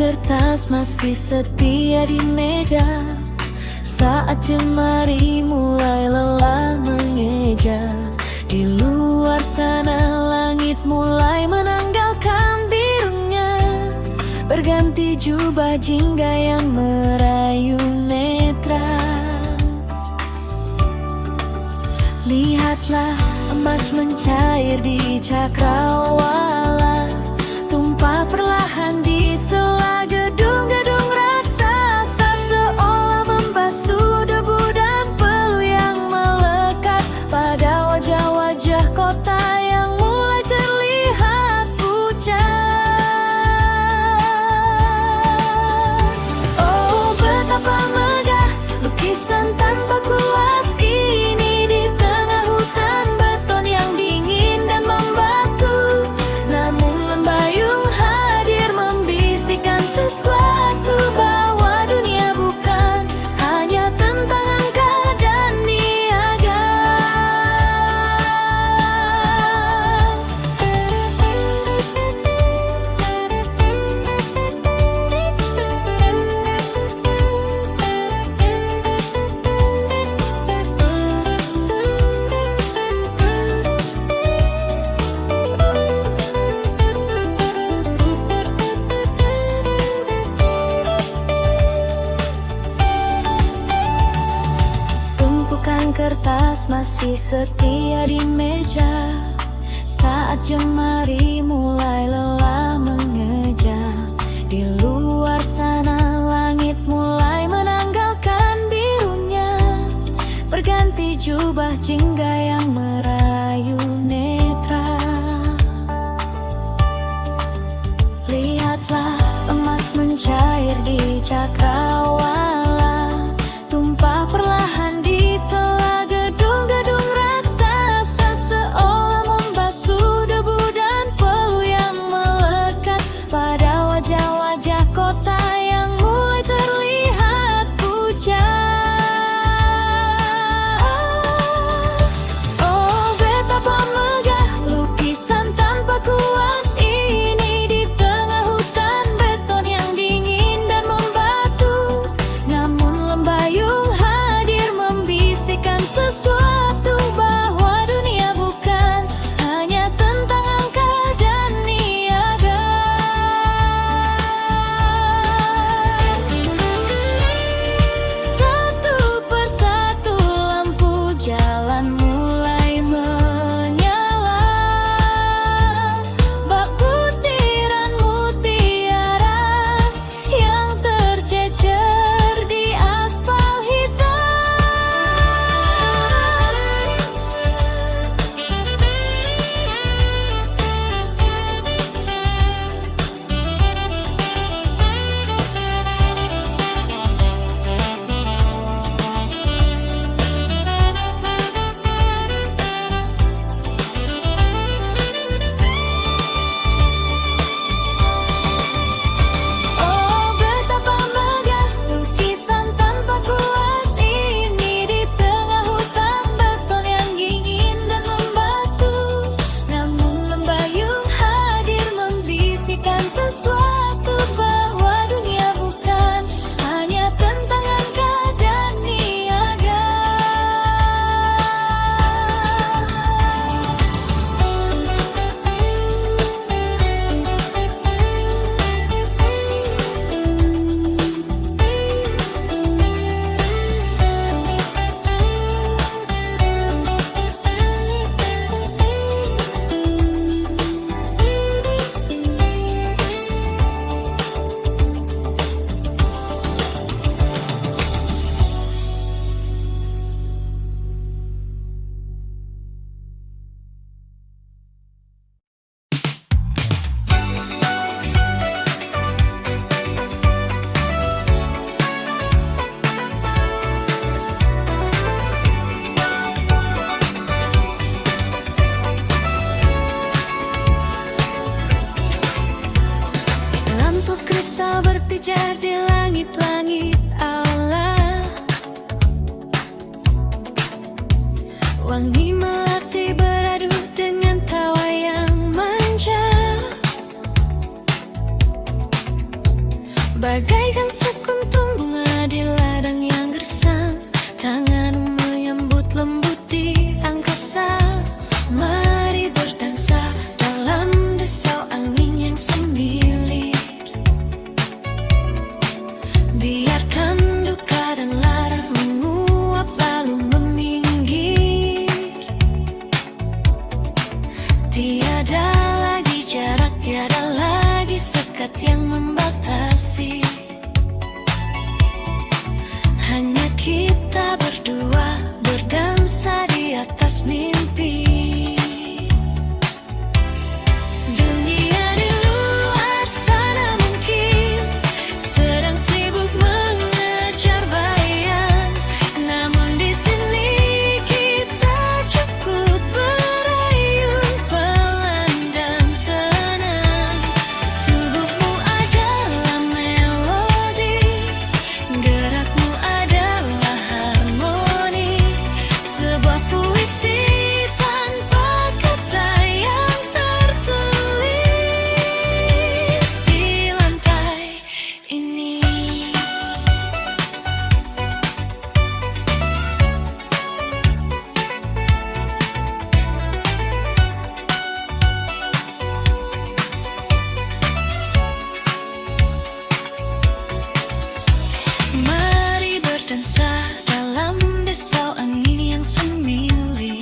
kertas masih setia di meja. Saat jemari mulai lelah mengeja. Di luar sana langit mulai menanggalkan birunya, berganti jubah jingga yang merayu netra. Lihatlah emas mencair di cakrawala, tumpah perlahan di sela gedung-gedung raksasa, seolah membasuh debu dan peluh yang melekat pada wajah-wajah kota yang mulai terlihat pucat. Oh, betapa megah lukisan tanpa kuas ini di tengah hutan beton yang dingin dan membatu. Namun lembayung hadir membisikkan sesuatu, bahwa dunia bukan hanya tentang angka dan niaga. Tumpukan kertas masih setia di meja. Saat jemari mulai lelah mengeja. Di luar sana langit mulai menanggalkan birunya, berganti jubah jingga yang merayu netra. Lihatlah emas mencair di cakrawala, tumpah perlahan di sela gedung-gedung raksasa, seolah membasuh debu dan peluh yang melekat pada wajah-wajah kota yang mulai terlihat pucat. Tiada lagi jarak, tiada lagi sekat yang membatasi. Hanya kita berdua berdansa di atas mimpi. Dunia di luar sana mungkin sedang sibuk mengejar bayang, namun di sini kita cukup berayun pelan dan tenang. Tubuhmu adalah melodi, gerakmu adalah harmoni, sebuah puisi tanpa kata yang tertulis di lantai ini. Mari berdansa dalam desau angin yang semili.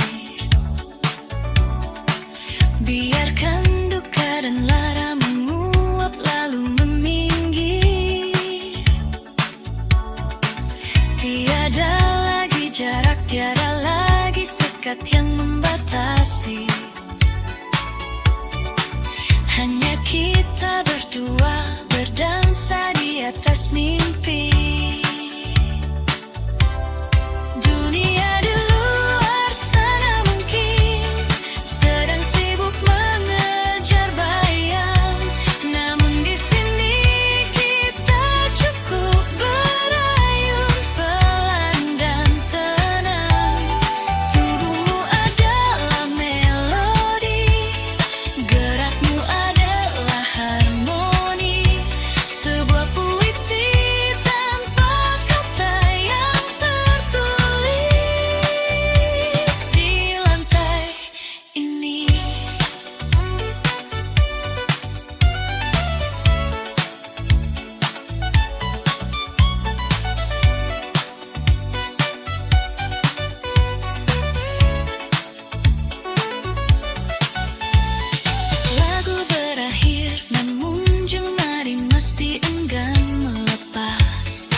Biarkan duka dan lara menguap lalu meminggir. Tiada lagi jarak, tiada lagi sekat yang membatasi. Hanya kita berdua berdansa di atas mimpi. Dunia di luar sana mungkin sedang sibuk mengejar bayang, namun di sini kita cukup berayun pelan dan tenang. Tubuhmu adalah melodi, gerakmu adalah harmoni, sebuah puisi tanpa kata yang tertulis di lantai ini. Lagu berakhir, namun jemari masih enggan melepas.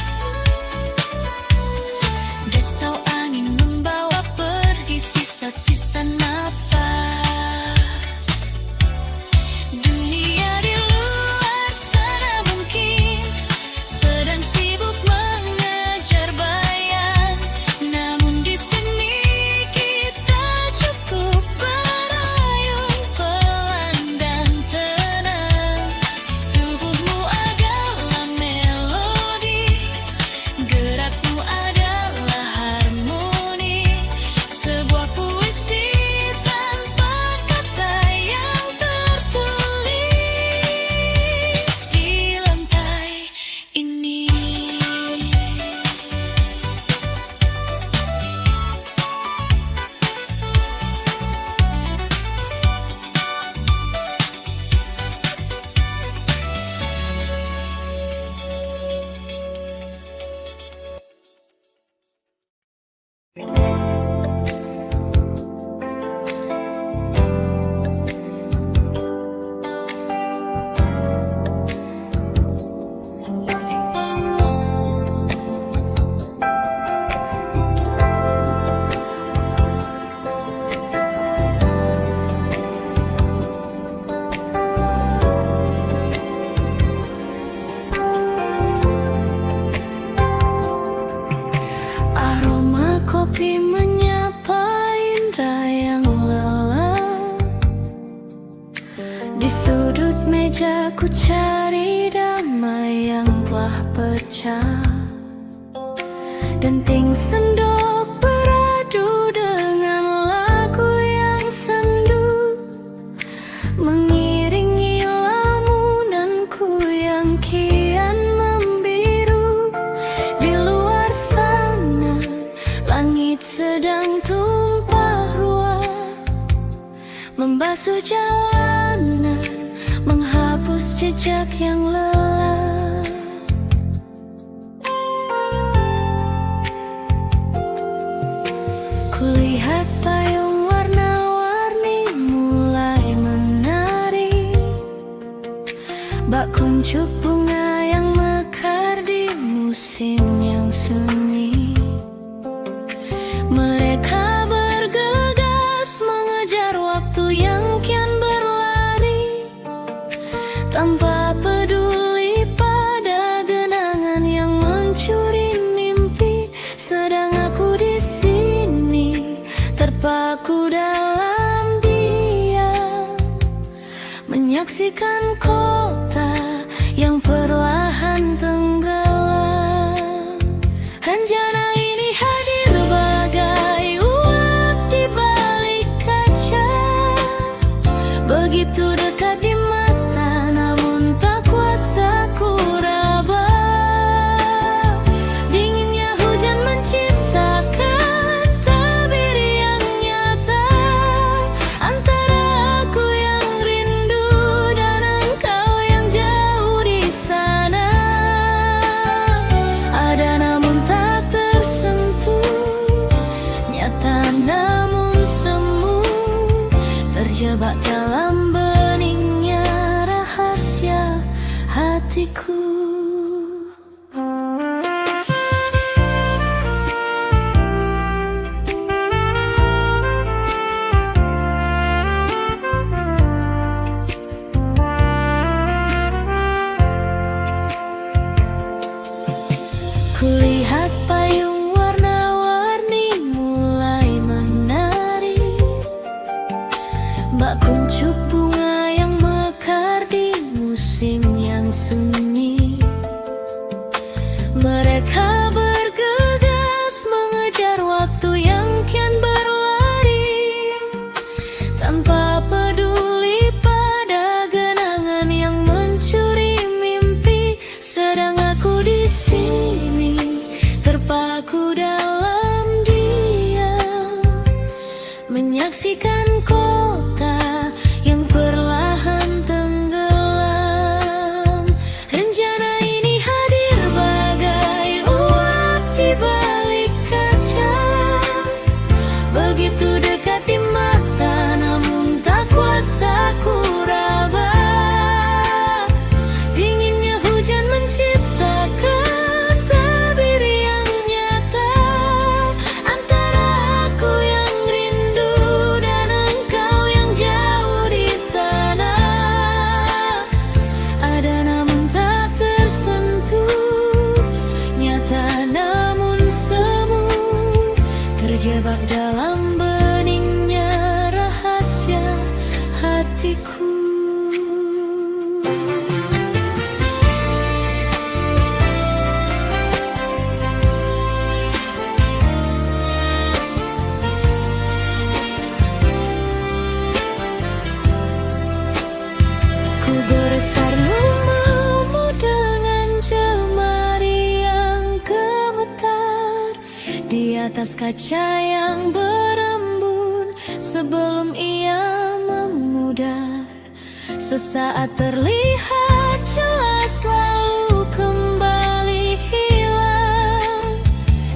Desau angin membawa pergi sisa-sisa nafas. Dunia di luar sana mungkin sedang sibuk mengejar bayang, namun di sini kita cukup berayun pelan dan tenang. Tubuhmu adalah melodi, gerakmu adalah harmoni, sebuah puisi tanpa kata yang tertulis di lantai ini. Aroma kopi menyapa indra yang lelah. Di sudut meja ku cari damai yang telah pecah. Denting sendok beradu dengan lagu yang sendu, mengiringi lamunanku yang kian membiru. Di luar sana langit sedang tumpah ruah, membasuh jalanan, menghapus jejak yang lelah. Kulihat payung warna-warni mulai kuncup bunga yang mekar di musim yang sunyi. Mereka bergegas mengejar waktu yang kian berlari, tanpa peduli pada genangan yang mencuri mimpi. Sedang aku di sini terpaku dalam diam, menyaksikan kota yang perlahan tenggelam. Rencana ini hadir bagai uap di balik kaca, begitu dekat di mata namun tak kuasa ku raba. Dinginnya hujan menciptakan tabir yang nyata antara aku yang rindu dan engkau yang jauh di sana. Ada namun tak tersentuh, nyata namun semu, terjebak dalam beningnya rahasia hatiku. Kulihat payung warna-warni mulai menari, bak kuncup bunga yang mekar di musim yang sunyi. Mereka bergegas mengejar waktu yang kian berlari, tanpa peduli pada genangan yang mencuri mimpi. Sedang aku di sini terpaku dalam diam, menyaksikan kota yang perlahan tenggelam. Rencana ini hadir bagai uap di balik kaca, begitu dekat di mata namun tak kuasa ku raba. Dinginnya hujan menciptakan tabir yang nyata antara aku yang rindu dan engkau yang jauh di sana. Ada namun tak tersentuh, nyata namun semu, terjebak dalam beningnya rahasia hatiku. Ku goreskan rumahmu dengan jemari yang gemetar di atas kaca yang berembun sebelum ia memudar. Sesaat terlihat jelas lalu kembali hilang,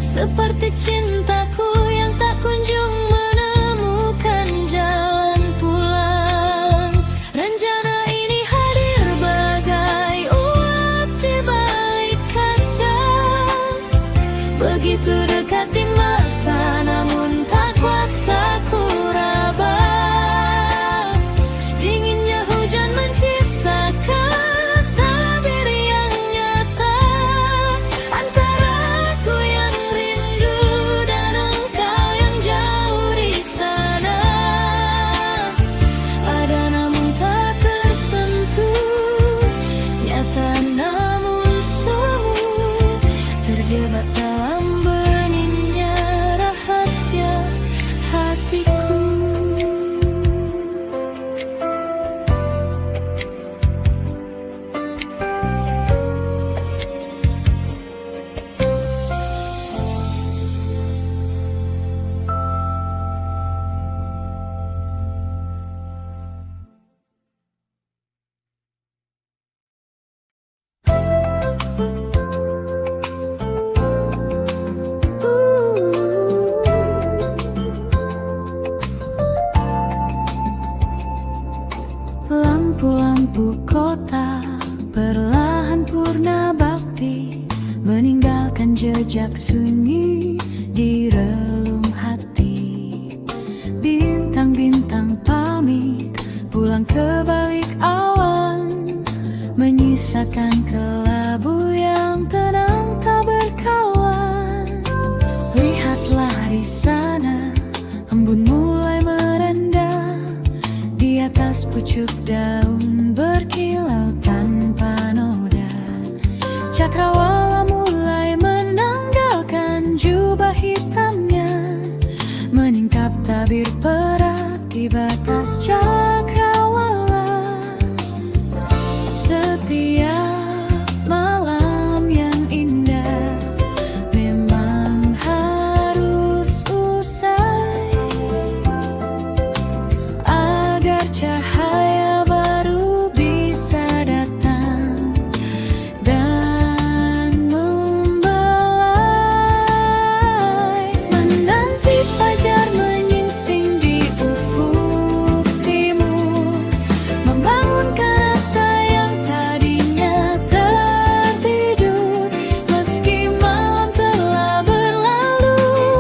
seperti cintaku yang tak kunjung menemukan jalan pulang. Rencana ini hadir bagai uap di balik kaca, begitu dekat di mata namun tak kuasa ku raba. Dinginnya hujan menciptakan tabir yang nyata antara aku yang rindu dan engkau yang jauh di sana. Ada namun tak tersentuh, nyata namun semu, terjebak dalam beningnya rahasia hatiku. Lampu-lampu kota berlalu sempurna bakti, meninggalkan jejak sunyi di relung hati. Bintang-bintang pamit pulang ke balik awan, menyisakan kelabu yang tenang tak berkawan. Lihatlah di sana, embun mulai merendah, di atas pucuk daun berkilau tanpa noda. Cakrawala mulai menanggalkan jubah hitamnya, meningkap tabir perak di batas cakrawala. Setiap malam yang indah memang harus usai, agar cahaya baru bisa datang dan membelai. Menanti fajar menyingsing di ufuk timur, membangunkan rasa yang tadinya tertidur. Meski malam telah berlalu,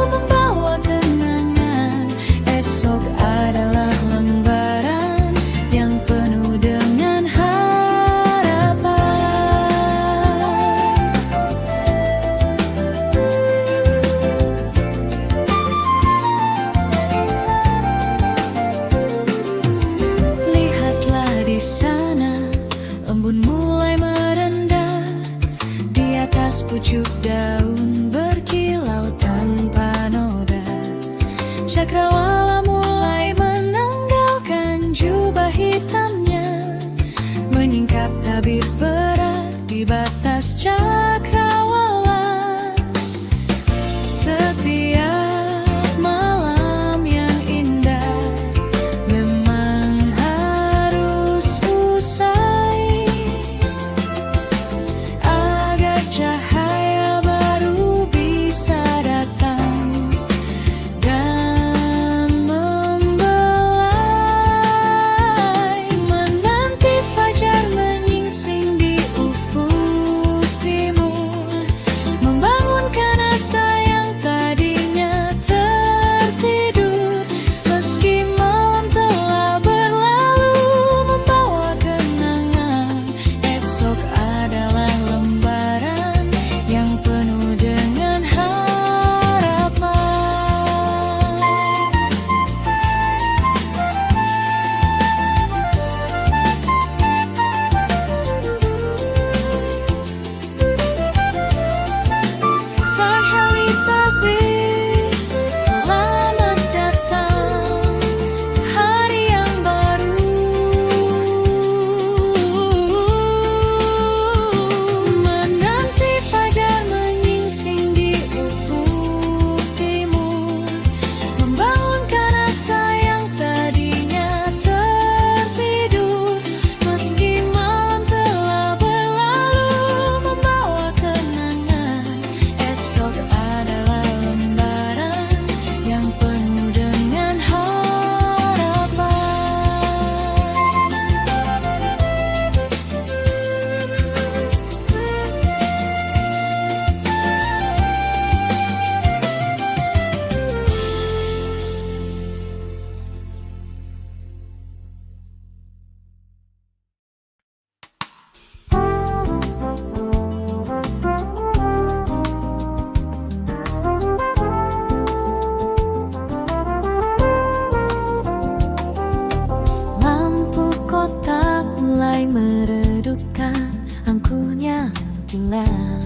membawa kenangan, esok adalah lembaran yang penuh dengan harapan. Lihatlah di sana, embun mulai merendah, di atas pucuk daun berkilau tanpa noda. Cakrawala mulai menanggalkan jubah hitamnya, menyingkap tabir perak di batas cakrawala. Setiap malam yang indah memang harus usai, agar cahaya baru bisa datang dan membelai. Menanti fajar menyingsing di ufuk timur, membangunkan rasa yang tadinya tertidur. Meski malam telah berlalu, membawa kenangan, esok adalah lembaran yang penuh dengan harapan. Fahali takbir, selamat datang hari yang baru. Menanti fajar menyingsing di ufuk timur, membangunkan rasa yang tadinya tertidur. Meski malam telah berlalu, membawa kenangan, esok adalah lembaran yang penuh dengan harapan. Lampu kota mulai meredupkan angkuhnya bulan.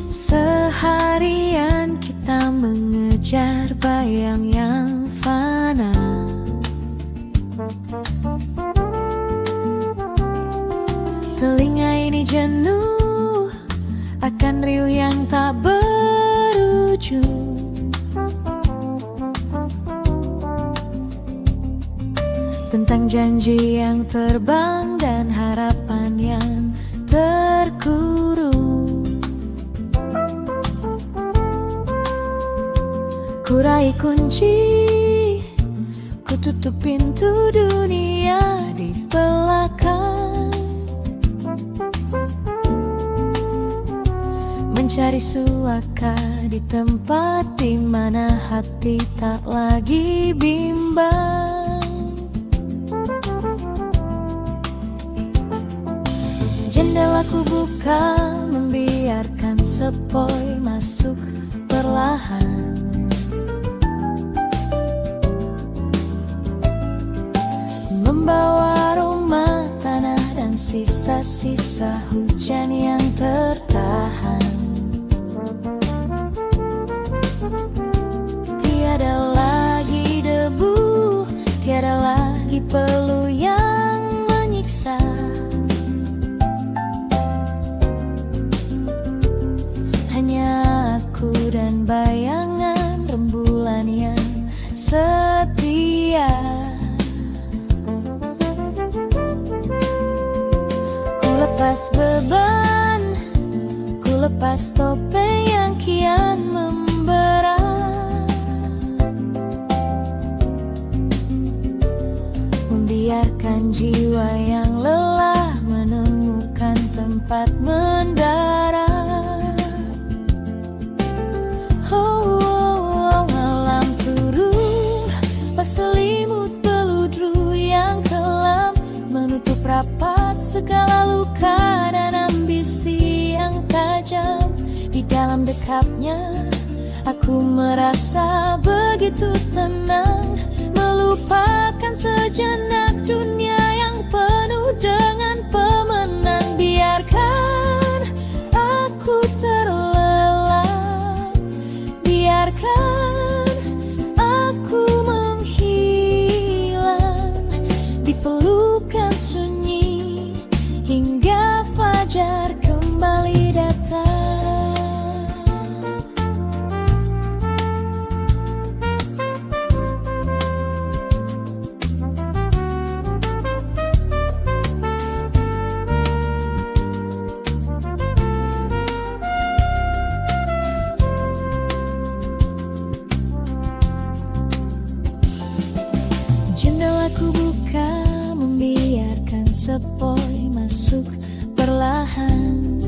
Seharian kita mengejar bayang yang fana, telinga ini jenuh akan riuh yang tak berujung. Tentang janji yang terbang dan harapan yang terkurung. Kurai kunci, ku tutup pintu dunia di belakang, mencari suaka di tempat di mana hati tak lagi bimbang. Jendelaku buka, membiarkan sepoi masuk perlahan. Membawa aroma tanah dan sisa-sisa hujan yang tertahan. Tiada lagi debu, tiada lagi peluh yang menyiksa. Hanya aku dan bayangan rembulan yang setia. Ku lepas beban, ku lepas topeng yang kian memberat, membiarkan jiwa yang lelah menemukan tempat mendarat. Malam turun, bak selimut peludru yang kelam, menutup rapat segala luka dan ambisi yang tajam. Di dalam dekapnya, aku merasa begitu tenang, melupakan sejenak dunia yang penuh dengan pemenang. Biarkan aku terlelap, biarkan aku menghilang di pelukan sunyi hingga fajar kembali datang. Jendelaku buka, membiarkan sepoi masuk perlahan.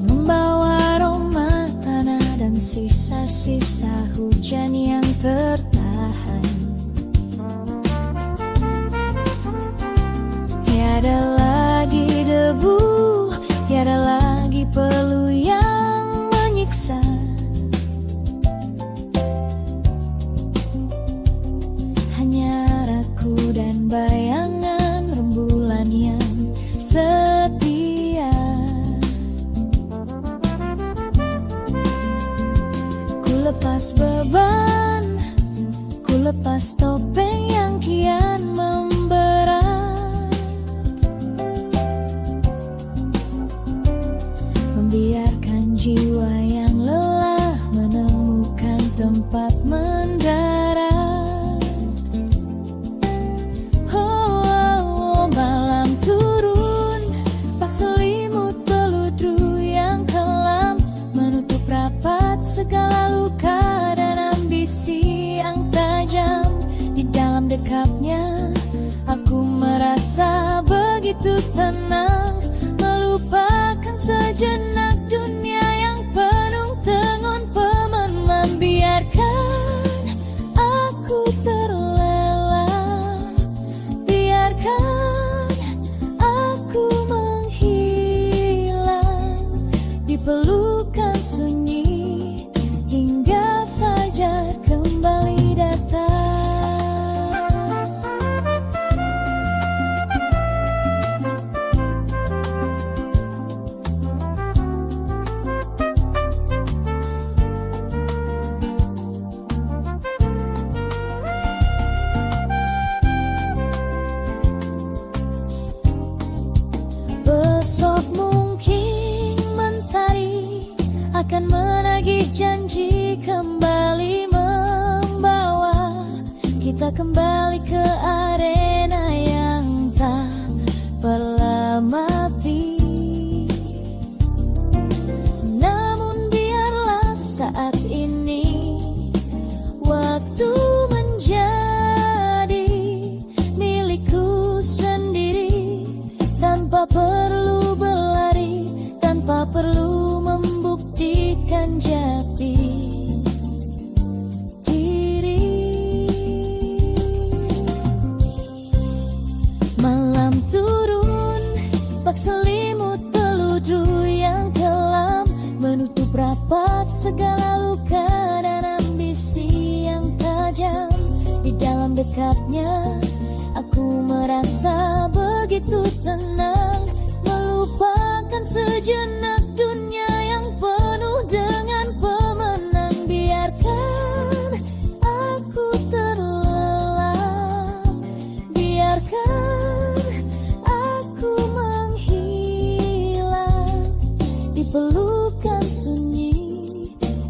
Membawa aroma tanah dan sisa-sisa hujan yang tertahan. Tiada lagi debu, tiada lagi peluh yang menyiksa. Aku dan bayangan rembulan yang setia. Ku lepas beban, ku lepas topeng yang kian memberat, membiarkan jiwa yang lelah menemukan tempat mendarat. Segala luka dan ambisi yang tajam. Di dalam dekapnya, aku merasa begitu tenang, melupakan sejenak dunia yang penuh dengan pemenang. Biarkan aku terlelap, biarkan aku menghilang di pelukan sunyi hingga fajar kembali datang. Besok mungkin mentari akan menagih janji, kembali membawa kita kembali ke arena yang tak pernah mati. Namun biarlah saat ini segala luka dan ambisi yang tajam. Di dalam dekatnya aku merasa begitu tenang, melupakan sejenak dunia yang penuh dengan pemenang. Biarkan aku terlelap, biarkan aku menghilang di pelukan sunyi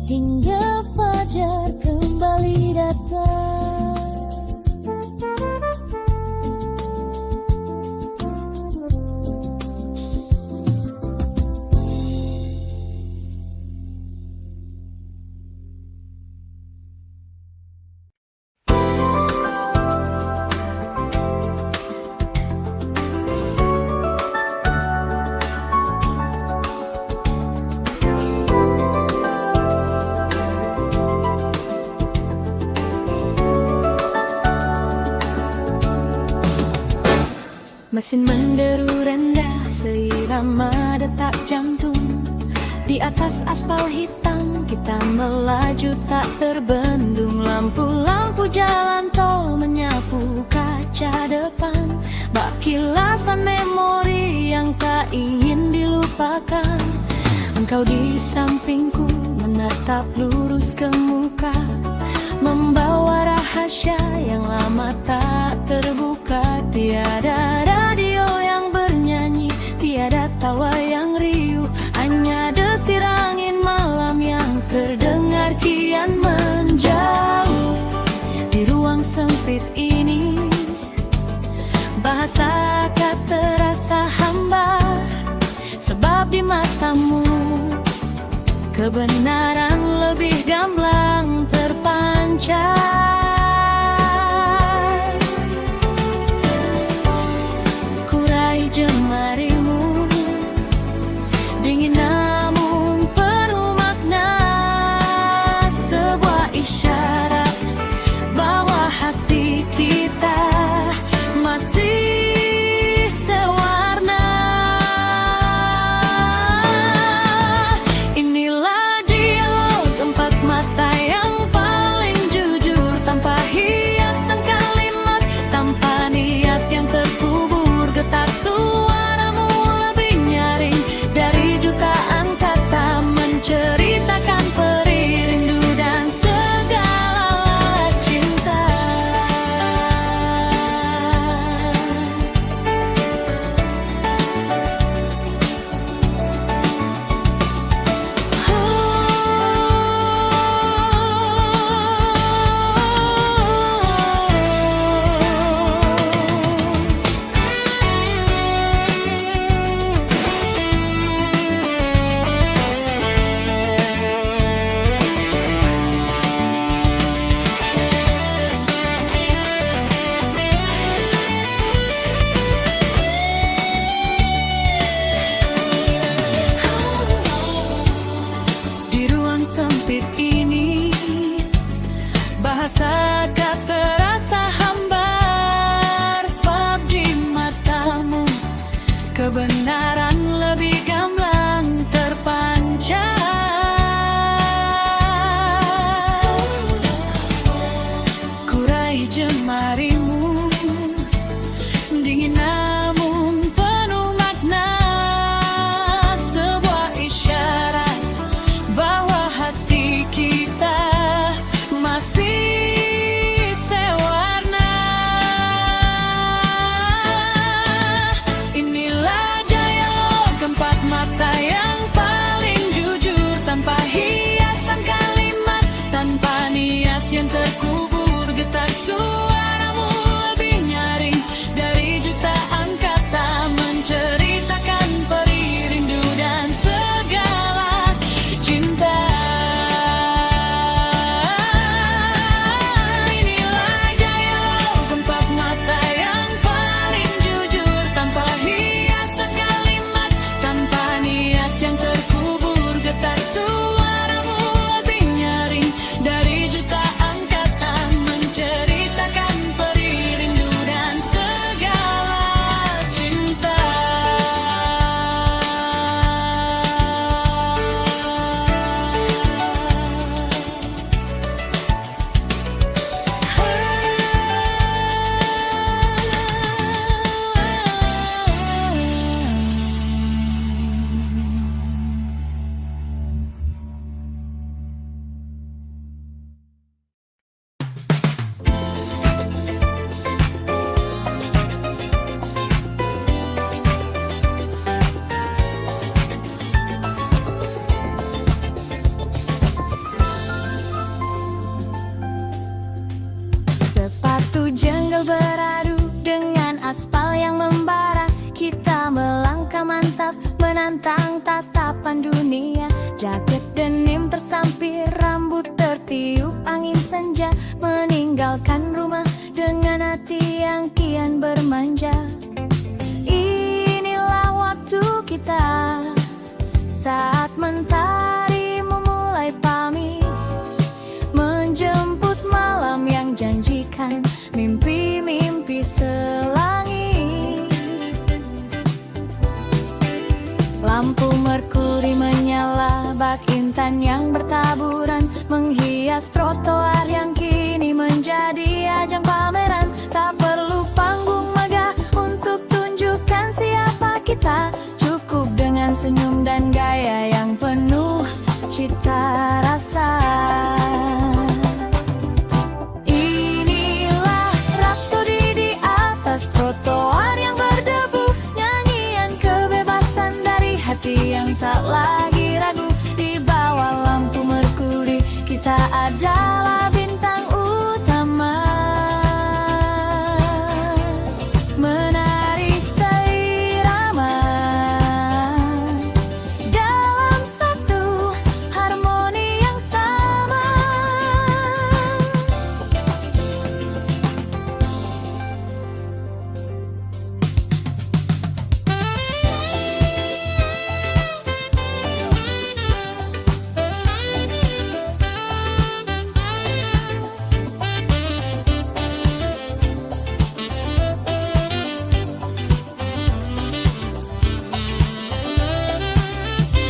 hingga fajar kembali datang. Mesin menderu rendah seirama detak jantung. Di atas aspal hitam kita melaju tak terbendung. Lampu-lampu jalan tol menyapu kaca depan, bak kilasan memori yang tak ingin dilupakan. Engkau di sampingku menatap lurus ke muka, membawa rahasia yang lama tak terbuka. Tiada radio yang bernyanyi, tiada tawa yang riuh, hanya desir angin malam yang terdengar kian menjauh. Di ruang sempit ini bahasa kata terasa hambar, sebab di matamu kebenaran lebih gamblang terpancar. Kurai jemarimu, dingin namun penuh makna, sebuah isyarat bahwa hati kita masih sewarna. Inilah dialog empat mata yang paling jujur, tanpa hiasan kalimat, tanpa niat yang terkubur. Getar suaramu lebih nyaring dari jutaan kata, menceritakan perih rindu dan segala cinta. Di ruang sempit ini bahasa kata terasa hambar, sebab di matamu kebenaran lebih gamblang terpancar. Kurai jemarimu, dingin namun penuh makna, sebuah isyarat bahwa hati kita masih Denim tersampir, rambut tertiup angin senja, meninggalkan rumah dengan hati yang kian bermanja. Inilah waktu kita saat mentari memulai pamit, menjemput malam yang janjikan mimpi-mimpi selangit. Lampu merkuri menyala, bak intan yang bertaburan menghias trotoar yang kini menjadi ajang pameran. Tak perlu panggung megah untuk tunjukkan siapa kita, cukup dengan senyum dan gaya yang penuh cita rasa. Inilah rapsodi di atas trotoar yang berdebu, nyanyian kebebasan dari hati yang tak lagi ragu. Di bawah lampu merkuri kita adalah bintang utama, menari seirama dalam satu harmoni yang sama.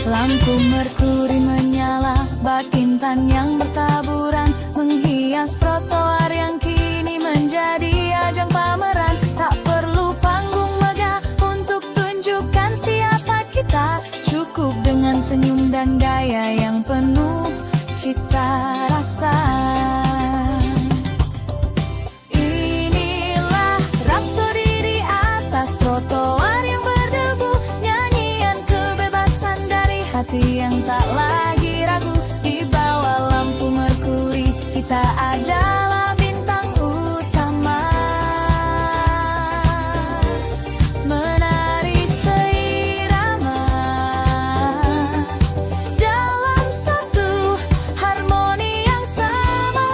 Lampu merkuri menyala, bak intan yang bertaburan menghias trotoar yang kini menjadi ajang pameran. Tak perlu panggung megah untuk tunjukkan siapa kita, cukup dengan senyum dan gaya yang penuh cita rasa. Inilah rapsodi di atas trotoar yang berdebu, nyanyian kebebasan dari hati yang tak lagi ragu. Di bawah lampu merkuri kita adalah bintang utama, menari seirama dalam satu harmoni yang sama.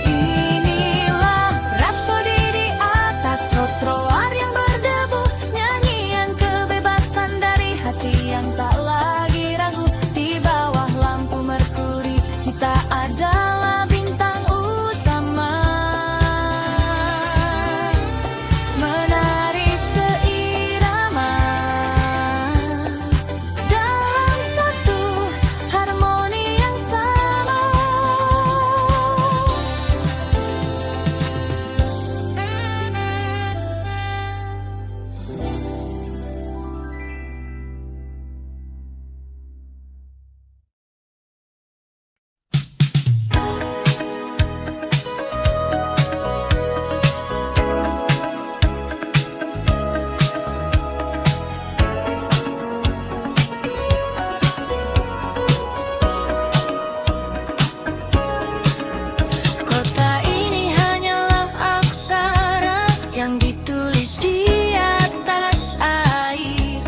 Inilah rapsodi di atas trotoar yang berdebu, nyanyian kebebasan dari hati yang tak lagi ragu. Di bawah lampu merkuri kita adalah bintang utama, menari seirama dalam satu harmoni yang sama. Kota ini hanyalah aksara yang ditulis di atas air,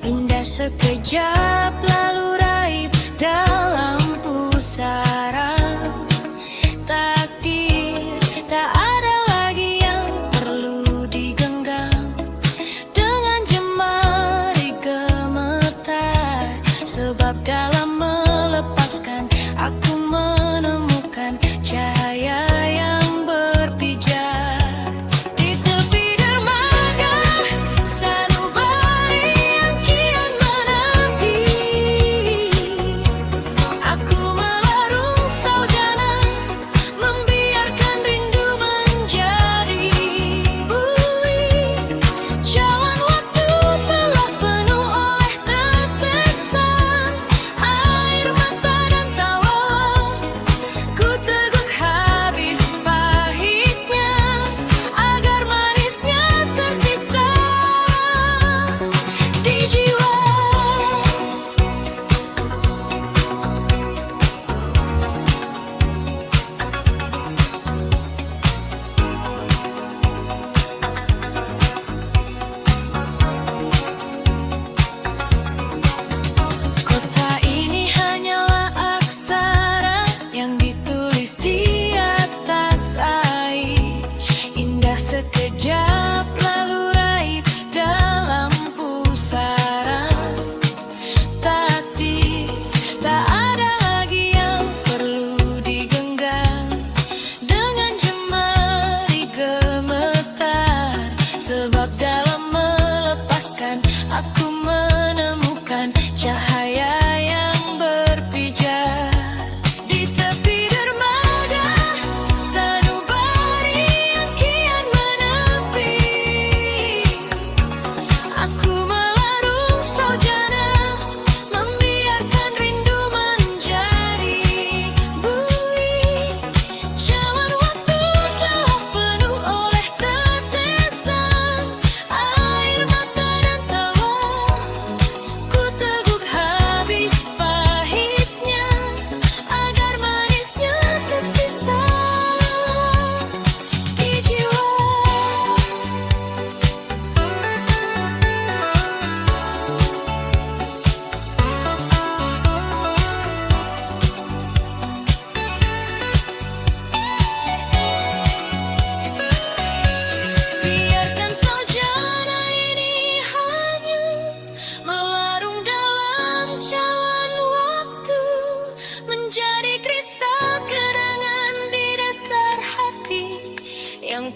indah sekejap lalu raib dalam pusara. Takdir tak ada lagi yang perlu digenggam dengan jemari gemetar, sebab dalam melepaskan aku menemukan cahaya yang berpijar. Di tepi dermaga sanubari yang kian menepi, Sekejap lalu raib dalam pusaran takdir. Tak ada lagi yang perlu digenggam dengan jemari gemetar. Sebab dalam melepaskan aku menemukan cahaya yang berpijar. Di tepi dermaga sanubari yang kian menepi, aku melarung saujana, membiarkan rindu menjadi bui. Cawan waktu telah penuh oleh tetesan air mata dan tawa. Ku teguk habis pahitnya agar manisnya tersisa di jiwa. Biarkan saujana ini hanya melarung dalam cawan waktu, menjadi kristal kenangan di dasar hati yang